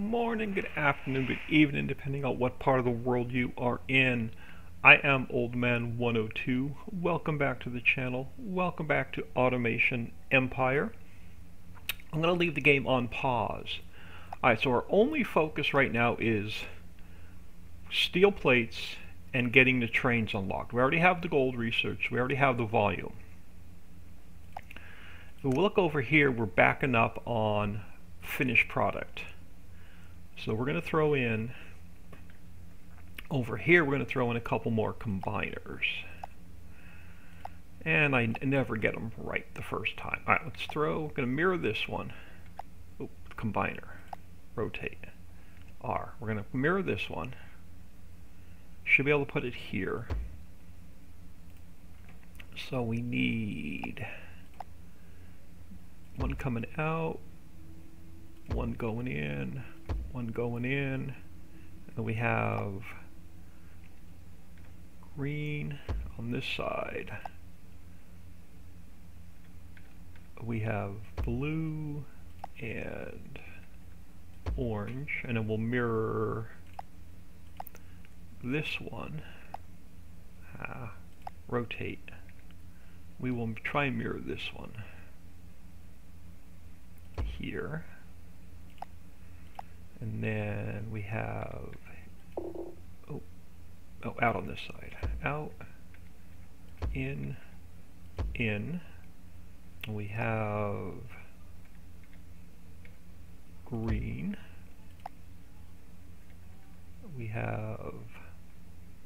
morning, good afternoon, good evening, depending on what part of the world you are in. I am Old Man 102. Welcome back to the channel. Welcome back to Automation Empire. I'm going to leave the game on pause. Alright, so our only focus right now is steel plates and getting the trains unlocked. We already have the gold research. We already have the volume. If we look over here, we're backing up on finished product. So we're going to throw in, over here we're going to throw in a couple more combiners. And I never get them right the first time. Alright, let's throw, we're going to mirror this one. Oop, combiner, rotate, R. We're going to mirror this one. Should be able to put it here. So we need one coming out, one going in, one going in, and we have green on this side. We have blue and orange, and then we'll mirror this one. Rotate. We will try and mirror this one here. And then we have, out on this side. Out, in. And we have green. We have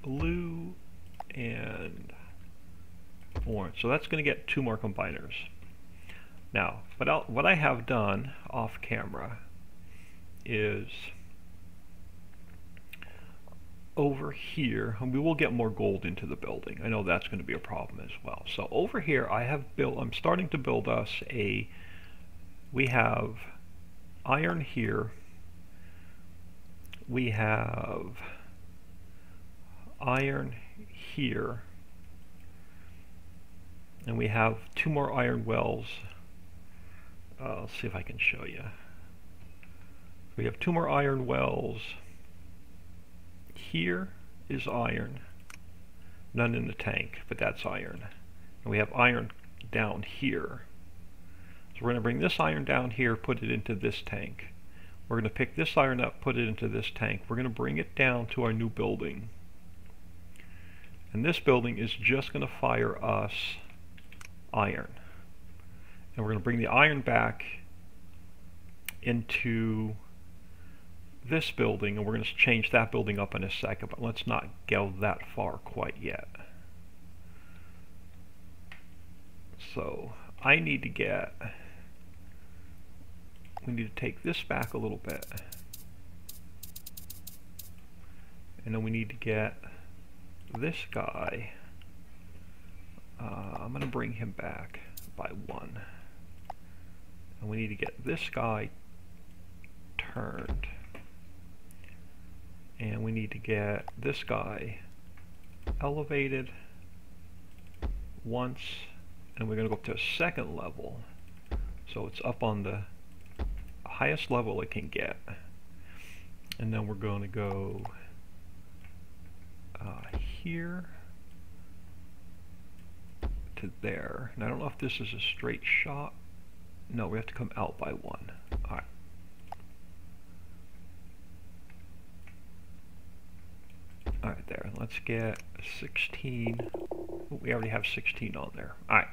blue and orange. So that's going to get two more combiners. Now, what I have done off camera is over here, and we will get more gold into the building. I know that's going to be a problem as well. So over here I have built, I'm starting to build us we have iron here, we have iron here, and we have two more iron wells. Let's see if I can show you. We have two more iron wells. Here is iron. None in the tank, but that's iron. And we have iron down here. So we're going to bring this iron down here, put it into this tank. We're going to pick this iron up, put it into this tank. We're going to bring it down to our new building. And this building is just going to fire us iron. And we're going to bring the iron back into this building, and we're going to change that building up in a second, but let's not go that far quite yet. So we need to take this back a little bit, and then we need to get this guy, I'm going to bring him back by one, and we need to get this guy turned. And we need to get this guy elevated once, and we're going to go up to a second level, so it's up on the highest level it can get. And then we're going to go here to there. And I don't know if this is a straight shot. No, we have to come out by one. Alright. Alright, there. Let's get 16. We already have 16 on there. Alright.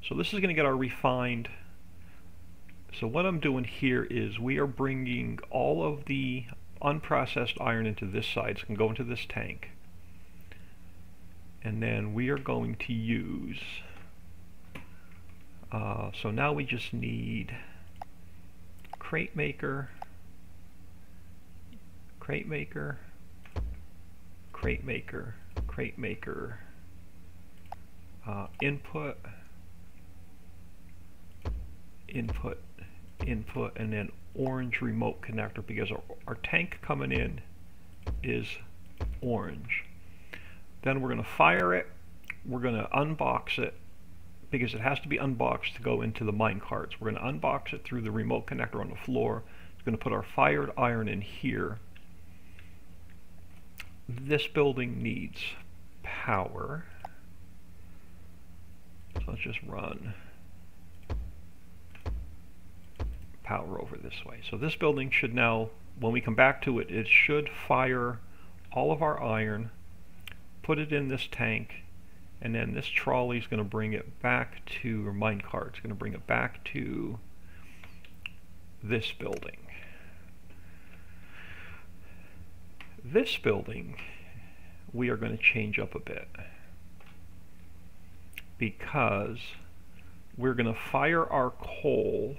So this is going to get our refined. So what I'm doing here is we are bringing all of the unprocessed iron into this side. So it can go into this tank. And then we are going to use... so now we just need crate maker, crate maker, crate maker, crate maker, input, input, input, and then orange remote connector, because our tank coming in is orange. Then we're going to fire it, we're going to unbox it, because it has to be unboxed to go into the mine carts. We're going to unbox it through the remote connector on the floor, We're going to put our fired iron in here. This building needs power. So let's just run power over this way. So this building should now, when we come back to it, it should fire all of our iron, put it in this tank, and then this trolley is going to bring it back to, or minecart is going to bring it back to this building. This building we are going to change up a bit, because we're going to fire our coal,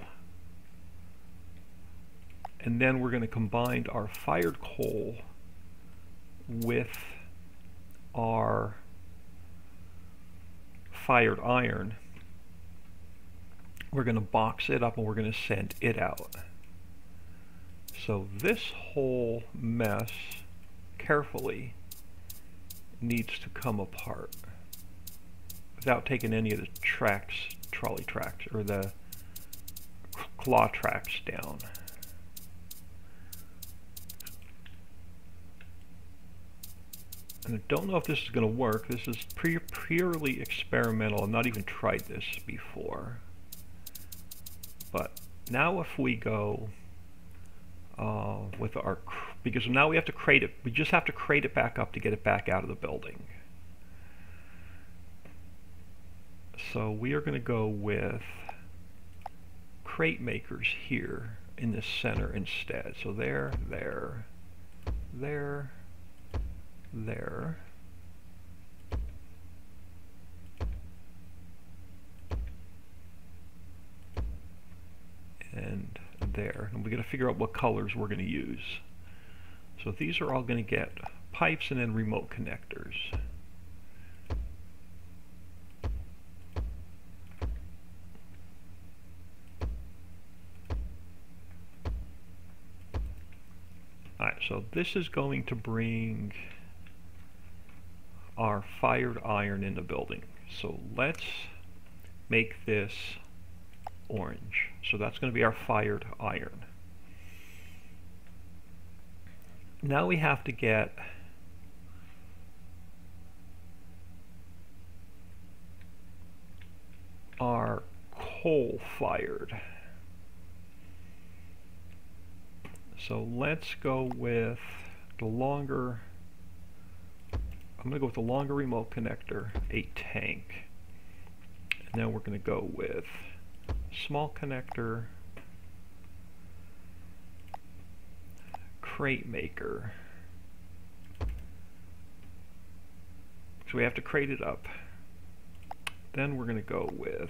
and then we're going to combine our fired coal with our fired iron. We're going to box it up and we're going to send it out. So this whole mess carefully needs to come apart without taking any of the tracks, trolley tracks, or the claw tracks down. And I don't know if this is going to work. This is purely experimental. I've not even tried this before. But now if we go with our, because now we have to crate it, we just have to crate it back up to get it back out of the building. So we are going to go with crate makers here in the center instead. So there, there, there, there, and there. And we got to figure out what colors we're going to use. So these are all going to get pipes and then remote connectors. Alright, so this is going to bring our fired iron in the building. So let's make this orange. So that's going to be our fired iron. Now we have to get our coal fired. So let's go with the longer, I'm going to go with the longer remote connector, a tank. And then we're going to go with small connector, crate maker. So we have to crate it up. Then we're going to go with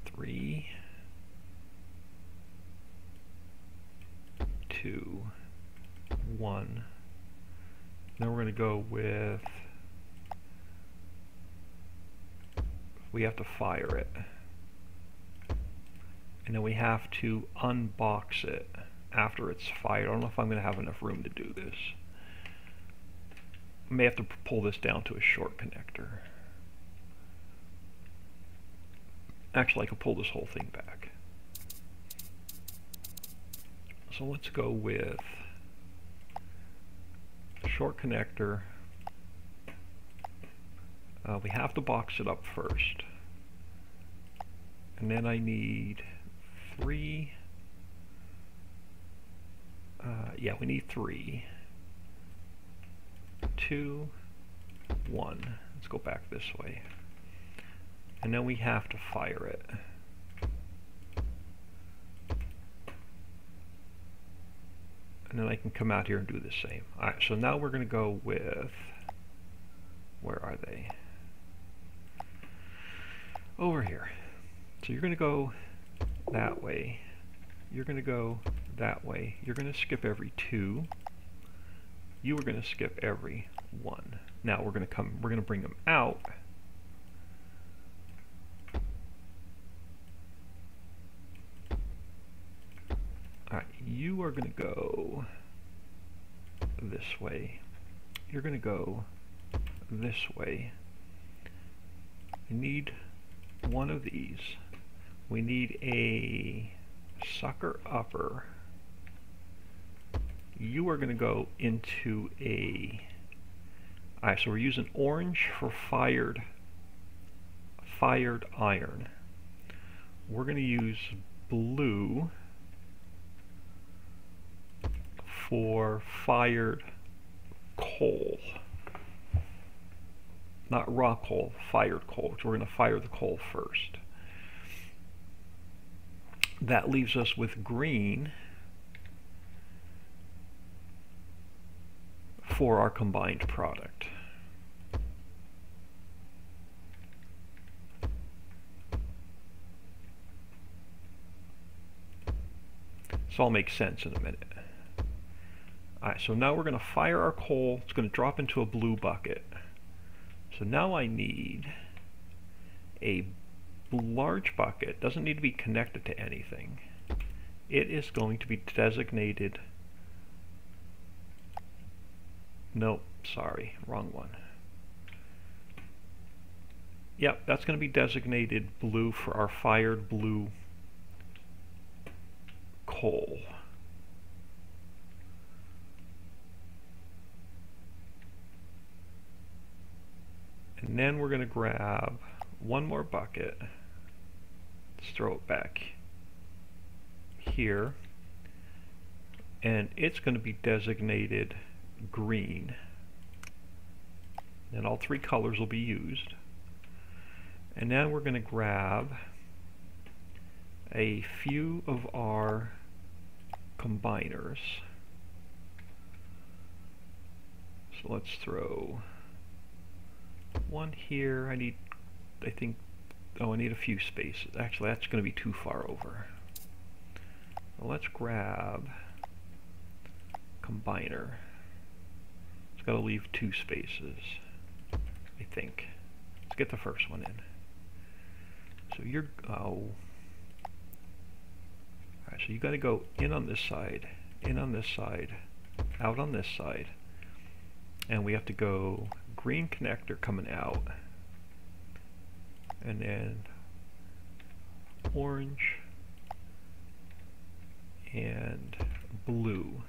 three, 2, 1. Then we're going to go with, we have to fire it. And then we have to unbox it after it's fired. I don't know if I'm going to have enough room to do this. I may have to pull this down to a short connector. Actually, I could pull this whole thing back. So let's go with short connector. We have to box it up first. And then I need 3. Yeah, we need 3. 2, 1. Let's go back this way. And then we have to fire it. And then I can come out here and do the same. Alright, so now we're going to go with, where are they? Over here. So you're going to go that way. You're going to go that way. You're going to skip every 2. You are going to skip every 1. Now we're going to bring them out. Alright, you are going to go this way. You're going to go this way. We need one of these. We need a sucker upper. You are going to go into a... Alright, so we're using orange for fired iron. We're going to use blue for fired coal. Not raw coal, fired coal. So we're going to fire the coal first. That leaves us with green for our combined product. This all makes sense in a minute. Alright, so now we're going to fire our coal. It's going to drop into a blue bucket. So now I need a large bucket. Doesn't need to be connected to anything. It is going to be designated... Nope, sorry, wrong one. Yep, that's going to be designated blue for our fired blue coal. And then we're going to grab one more bucket. Let's throw it back here. And it's going to be designated green. And all three colors will be used. And then we're going to grab a few of our combiners. So let's throw one here. I need a few spaces. Actually, that's going to be too far over. So let's grab combiner. It's got to leave 2 spaces, I think. Let's get the first one in. So you're, Alright, so you got to go in on this side, in on this side, out on this side, and we have to go green connector coming out, and then orange and blue.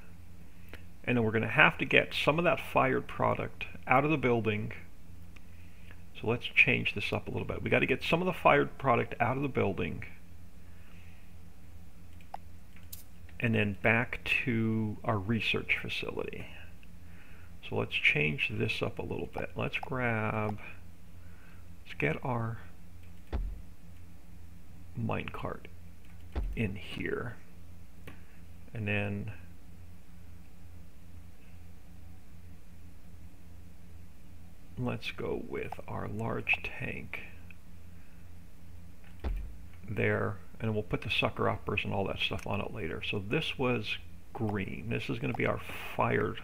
And then we're going to have to get some of that fired product out of the building. So let's change this up a little bit. We got to get some of the fired product out of the building and then back to our research facility. So let's change this up a little bit. Let's get our minecart in here. And then let's go with our large tank there, and we'll put the sucker uppers and all that stuff on it later. So this was green. This is going to be our fired,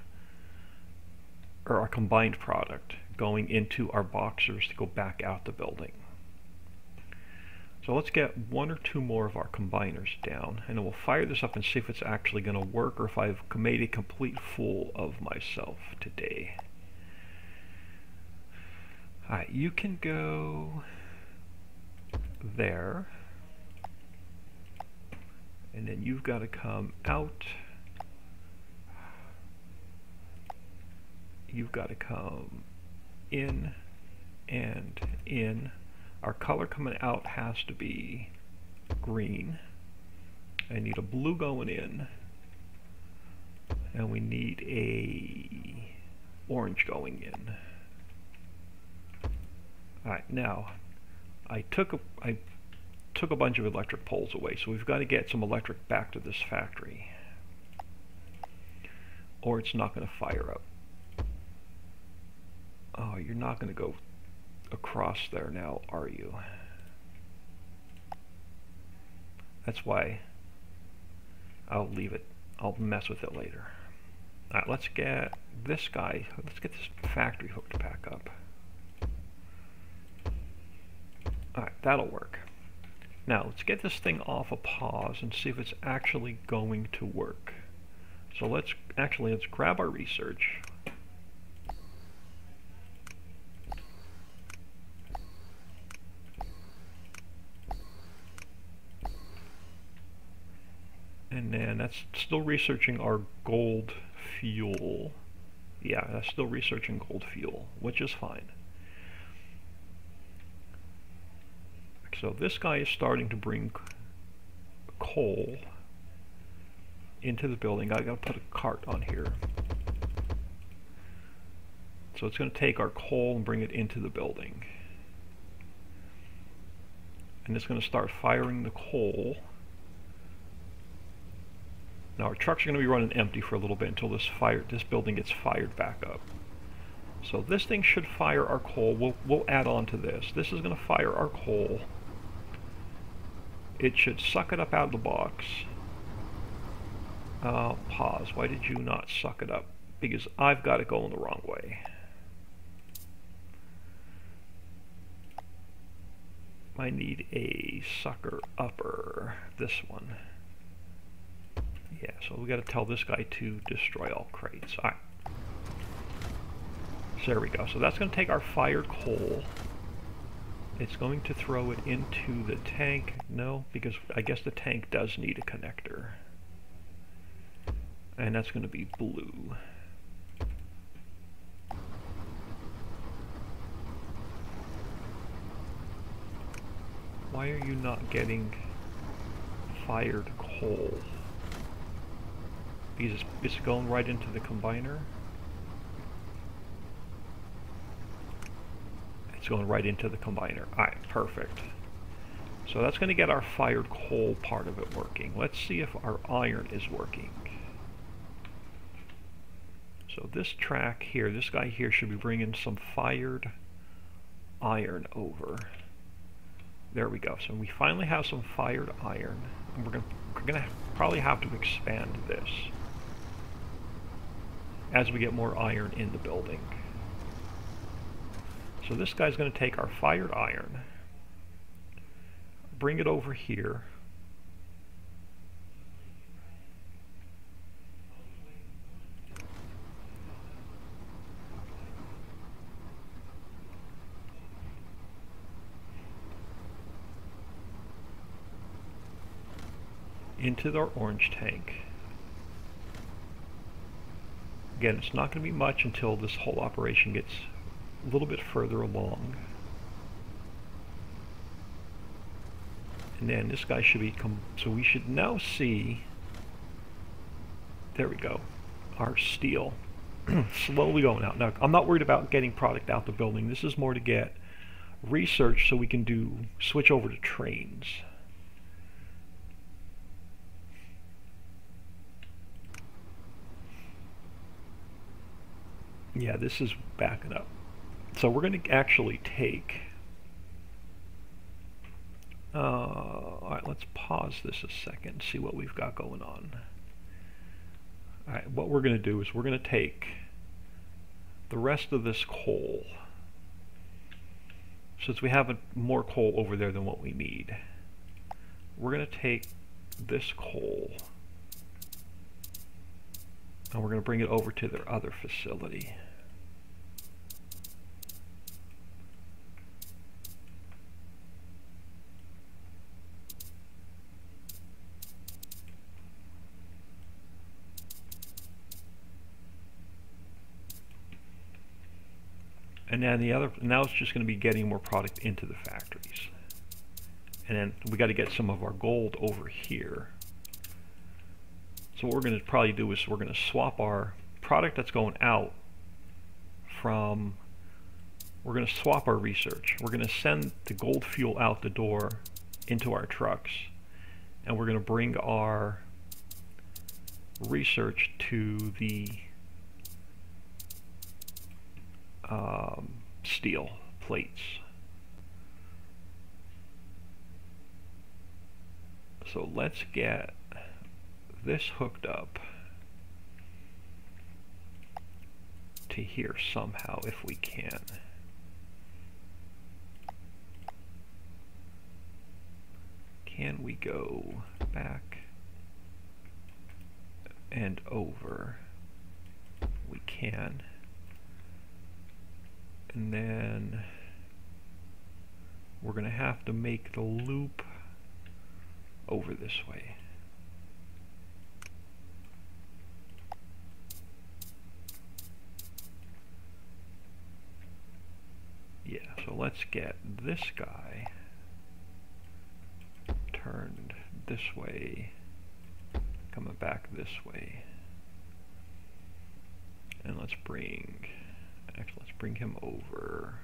or our combined product going into our boxers to go back out the building. So let's get 1 or 2 more of our combiners down, and then we'll fire this up and see if it's actually going to work, or if I've made a complete fool of myself today. Alright, you can go there, and then you've got to come out. You've got to come in and in. Our color coming out has to be green. I need a blue going in, and we need a orange going in. Alright, now I took a bunch of electric poles away, so we've got to get some electric back to this factory, or it's not going to fire up. Oh, you're not going to go across there now, are you? That's why I'll leave it. I'll mess with it later. Alright, let's get this guy, let's get this factory hooked back up. Alright, that'll work. Now, let's get this thing off a pause and see if it's actually going to work. So let's grab our research. And then that's still researching our gold fuel. Yeah, that's still researching gold fuel, which is fine. So this guy is starting to bring coal into the building. I gotta put a cart on here. So it's going to take our coal and bring it into the building. And it's going to start firing the coal. Now our trucks are going to be running empty for a little bit until this building gets fired back up. So this thing should fire our coal. We'll add on to this. This is going to fire our coal. It should suck it up out of the box. Pause. Why did you not suck it up? Because I've got it going the wrong way. I need a sucker upper. This one. Yeah, so we got to tell this guy to destroy all crates. All right. So there we go. So that's going to take our fired coal. It's going to throw it into the tank. No, because I guess the tank does need a connector. And that's going to be blue. Why are you not getting fired coal? Because it's going right into the combiner? It's going right into the combiner. Alright, perfect. So that's going to get our fired coal part of it working. Let's see if our iron is working. So this track here, this guy here should be bringing some fired iron over. There we go. So we finally have some fired iron, and we're gonna probably have to expand this as we get more iron in the building. So this guy's going to take our fired iron, bring it over here, into our orange tank. Again, it's not going to be much until this whole operation gets a little bit further along. And then this guy should be so we should now see, there we go, our steel slowly going out. Now, I'm not worried about getting product out the building. This is more to get research so we can switch over to trains. Yeah, this is backing up. So we're going to actually take... Alright, let's pause this a second and see what we've got going on. Alright, what we're going to do is we're going to take the rest of this coal, since we have more coal over there than what we need. We're going to take this coal and we're going to bring it over to their other facility. And then now it's just going to be getting more product into the factories. And then we got to get some of our gold over here. So what we're going to probably do is we're going to swap our product that's going out from, we're going to swap our research. We're going to send the gold fuel out the door into our trucks, and we're going to bring our research to the steel plates. So let's get this hooked up to here somehow if we can. Can we go back and over? We can. And then we're going to have to make the loop over this way. let's get this guy turned this way, coming back this way. And let's bring him over.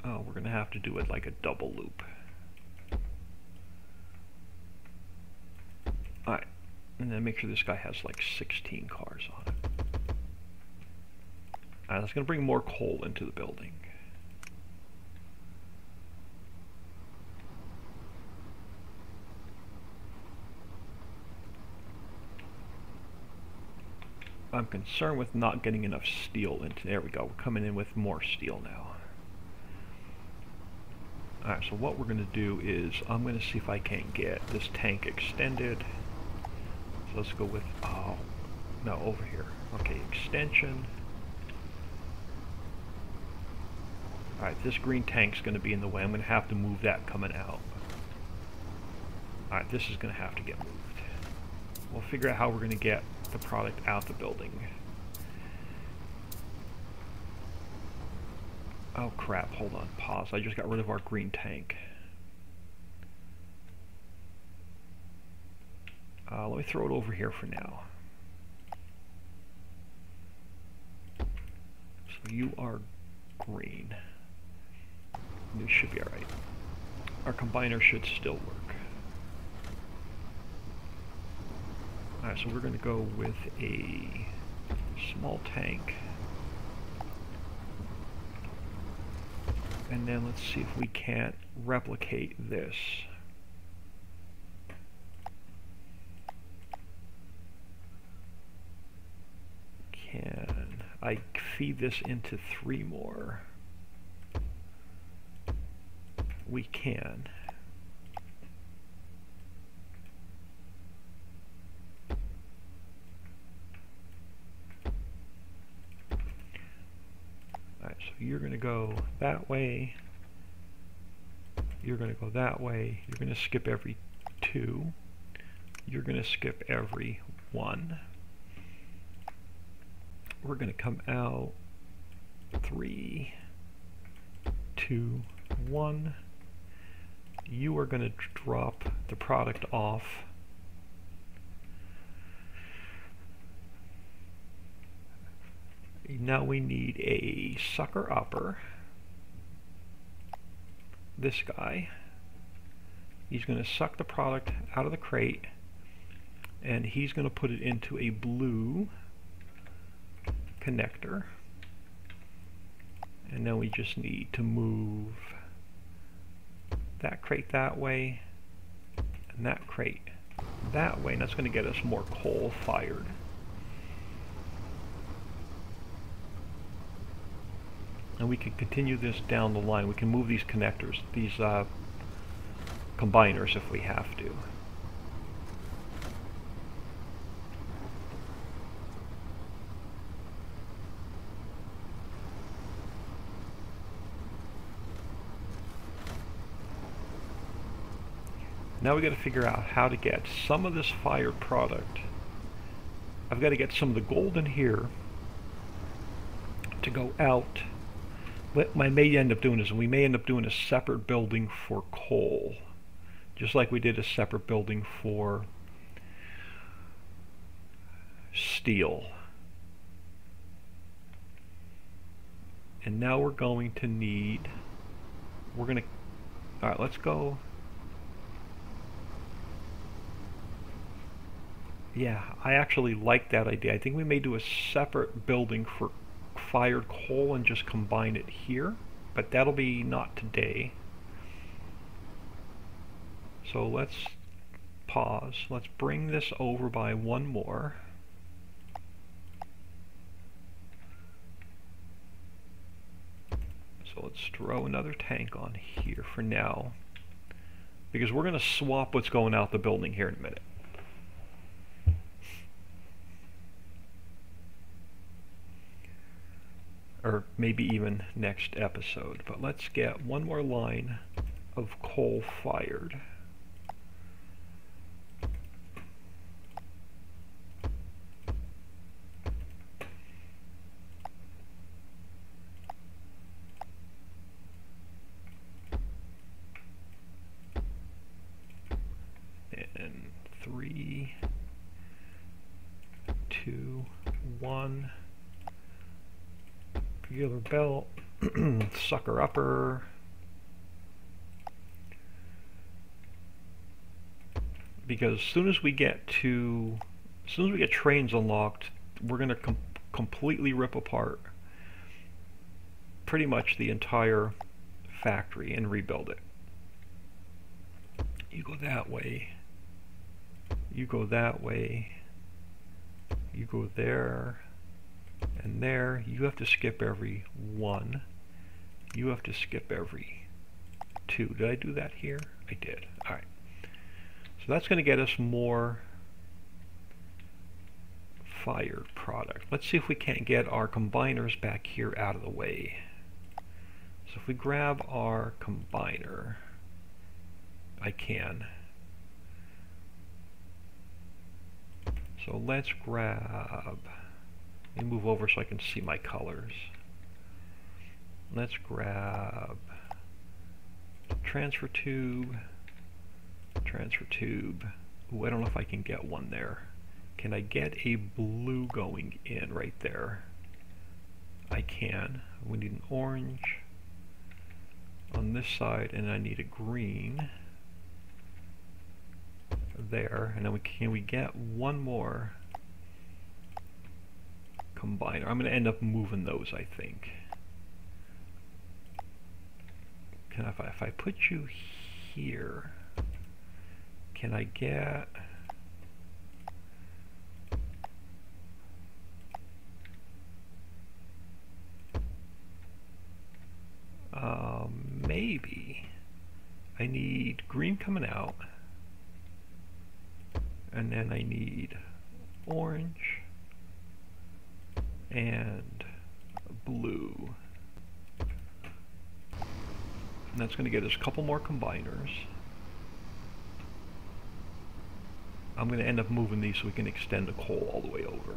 Oh, we're gonna have to do it like a double loop. Alright, and then make sure this guy has like 16 cars on it. Alright, that's gonna bring more coal into the building. I'm concerned with not getting enough steel into, there we go, we're coming in with more steel now. Alright, so what we're going to do is, I'm going to see if I can't get this tank extended. So let's go with, oh, no, over here. Okay, extension. Alright, this green tank's going to be in the way. I'm going to have to move that coming out. Alright, this is going to have to get moved. We'll figure out how we're going to get the product out the building. Oh crap, hold on, pause. I just got rid of our green tank. Let me throw it over here for now. So you are green. This should be alright. Our combiner should still work. Alright, so we're going to go with a small tank. And then let's see if we can't replicate this. Can I feed this into 3 more? We can. Alright, so you're going to go that way. You're going to go that way. You're going to skip every 2. You're going to skip every 1. We're going to come out 3, 2, 1. You are going to drop the product off. Now we need a sucker upper. This guy. He's going to suck the product out of the crate, and he's going to put it into a blue connector. And then we just need to move that crate that way, and that crate that way, and that's going to get us more coal fired. And we can continue this down the line. We can move these connectors, these combiners, if we have to. Now we got to figure out how to get some of this fired product. I've got to get some of the gold in here to go out. What I may end up doing is we may end up doing a separate building for coal, just like we did a separate building for steel. And now we're going to need, alright, let's go. Yeah, I actually like that idea. I think we may do a separate building for fired coal and just combine it here, but that'll be not today. So let's pause. Let's bring this over by 1 more. So let's throw another tank on here for now, because we're going to swap what's going out the building here in a minute. Or maybe even next episode. But let's get 1 more line of coal fired. 2, 1, regular belt, sucker upper, because as soon as we get trains unlocked, we're going to completely rip apart pretty much the entire factory and rebuild it. You go that way, you go that way, you go there and there. You have to skip every 1, you have to skip every 2. Did I do that here? I did. Alright, so that's going to get us more fired product. Let's see if we can't get our combiners back here out of the way. So if we grab our combiner, I can. So let's grab, let me move over so I can see my colors. Let's grab transfer tube, transfer tube. Ooh, I don't know if I can get one there. Can I get a blue going in right there? I can. We need an orange on this side, and I need a green there. And then can we get one more combiner? I'm going to end up moving those, I think. If I put you here, can I get... maybe I need green coming out, and then I need orange and blue, and that's going to get us a couple more combiners. I'm going to end up moving these so we can extend the coal all the way over.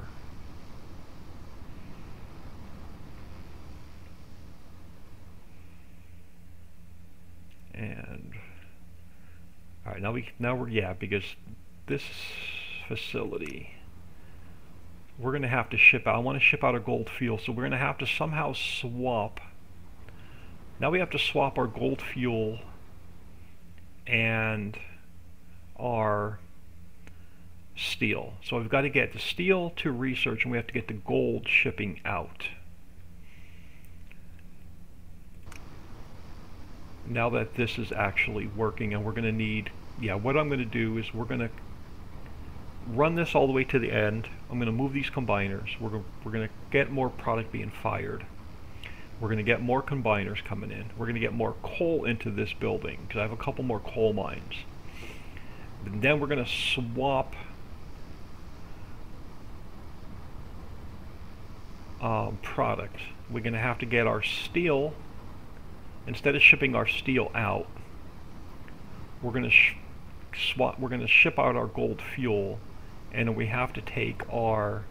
And all right, now we're because this facility, we're going to have to ship out. I want to ship out a gold fuel, so we're going to have to somehow swap. Now we have to swap our gold fuel and our steel. So we've got to get the steel to research, and we have to get the gold shipping out. Now that this is actually working, and we're going to need, what I'm going to do is we're going to run this all the way to the end. I'm going to move these combiners. We're going to get more product being fired. We're going to get more combiners coming in. We're going to get more coal into this building, because I have a couple more coal mines. And then we're going to swap product. We're going to have to get our steel. Instead of shipping our steel out, we're going to ship out our gold fuel, and we have to take our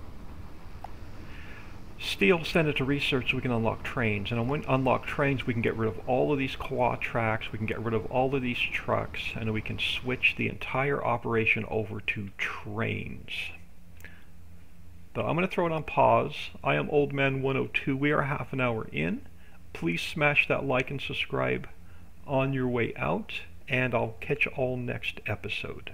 steel, send it to research so we can unlock trains. And when we unlock trains, we can get rid of all of these quad tracks, we can get rid of all of these trucks, and then we can switch the entire operation over to trains. But I'm going to throw it on pause. I am Old Man 102. We are half an hour in. Please smash that like and subscribe on your way out, and I'll catch you all next episode.